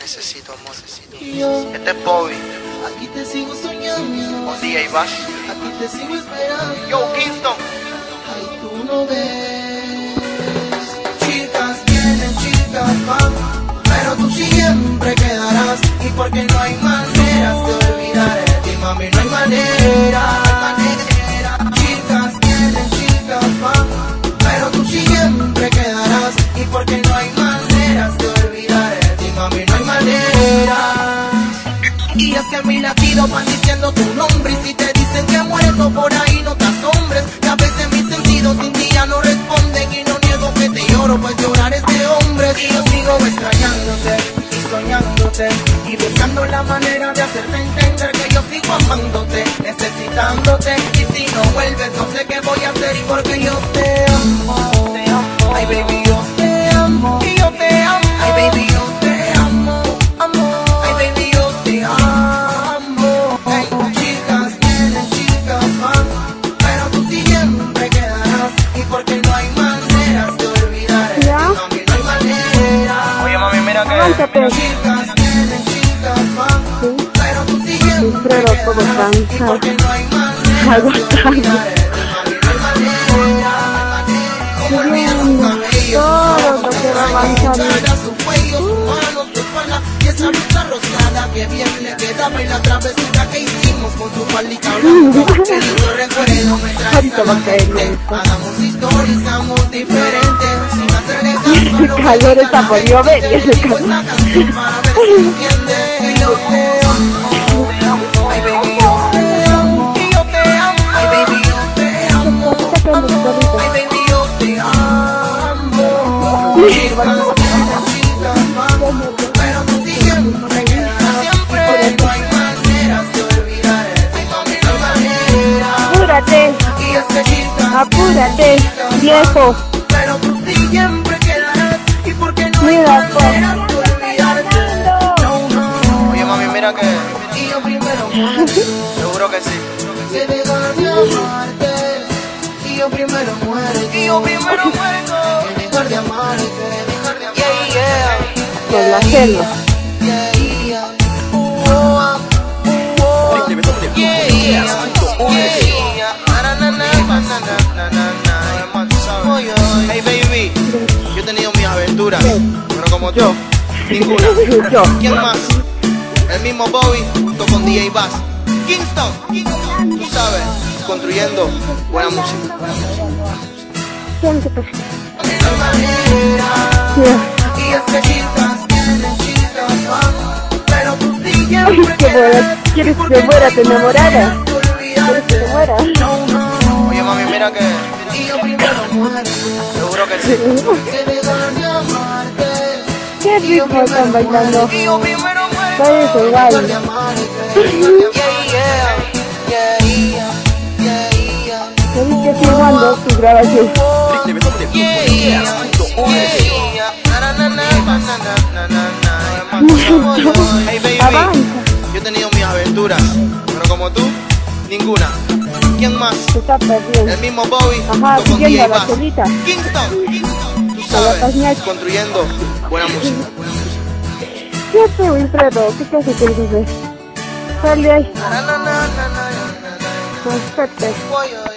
necesito amor. Este es Bobby. Aquí te sigo soñando. Con DJ Bash. Aquí te sigo esperando. Yo, Kingston. Ay, tú no ves. Chicas vienen, chicas van, pero tú siempre quedarás. Y porque no hay maneras de olvidar de ti, mami, no hay manera. Chicas vienen, chicas van, pero tú siempre quedarás. Y porque no hay maneras de olvidar de ti, mami, no hay manera. Y es que en mi latido van diciendo tu nombre. Y si te dicen que muerto por ahí no te asombres, que a veces mis sentidos sin ti ya no responden. Y no niego que te lloro, pues llorar es de hombres. Y yo sigo extrañándote y soñándote, y buscando la manera de hacerte entender que yo sigo amándote, necesitándote. Y si no vuelves no sé qué voy a hacer. Y porque yo te amo, te amo. Ay baby, yo te amo. Y yo te amo. Ay baby, yo te amo, amo. Ay baby, yo te amo. Hey, chicas vienen, chicas van, pero tú siempre quedarás. Y porque no hay maneras de olvidar de ti, mami, no hay manera. Oye, mami, mira que... Chicas vienen, chicas van, pero tú siempre quedarás. Y porque no hay maneras de olvidar de ti, mami, no hay manera. Como olvidas su cabello, su cuello, su mano, su espalda, y esa blusa rosada que bien le quedaba, y la travesura que hicimos con su palita blanca. Que lindo recuerdo me traes a la mente. Hagamos historias, seamos diferentes, sin hacerle caso a calor está por llover y ese calor. esta canción para ver si entiendes. Y yo te amo, te amo. Ay baby, yo te amo. Y yo te amo. Ay baby, yo te amo. Ay baby, yo te amo. Chicas, chicas van, pero tú siempre quedarás. Siempre no hay maneras de olvidar de ti, mami, no hay manera. Apúrate, Y es que chicas, apúrate, viejo. pero tú siempre quedarás. Y porque no hay Mira, maneras de olvidarte. No, no. Oye, mami, mira que... Y yo primero muero, Seguro que sí. que dejar de amarte. Y yo primero muero, Y yo primero muerto. que dejar de amarte. Yeah, yeah. Con la selva. Yeah, yeah. Yeah, yeah. Yeah. Na, na, na, na, na, na, na, na. Tú sabes. Hey, baby. Yo he tenido mis aventuras, pero como tú, ninguna. Yo. ¿Quién más? El mismo Bobby junto con DJ Bass. Kingston, tú sabes, construyendo buena música. Siempre pues. No hay manera. Y es que chicas vienen, chicas van, pero tú siempre Que muera, ¿quieres que muera tu enamorada? ¿Quieres que te muera? Oye, mami, mira que... Y yo primero muero, Seguro que sí. que dejar de amarte. Qué ritmo están bailando. Y yo primero muerto. Parece igual. Dejar de amarte. Yeah, yeah. Yeah, yeah. Seguiste filmando tu grabación. Yeah, yeah. Yeah. Na, na, na, na, na, na, na, na. Hey, baby. Avanza. Yo he tenido mis aventuras, pero como tú, ninguna. ¿Quién más? Se está perdiendo. El mismo Bobby Ajá, junto con siguiendo DJ a la Bass. solita. Kingston, tú A la sabes, pañacha. construyendo buena música. ¿Qué hace Wilfredo? ¿Qué clase te dices? Sale ahí. Na, na, na, na, na, na, na. Con suerte. Oye, oye.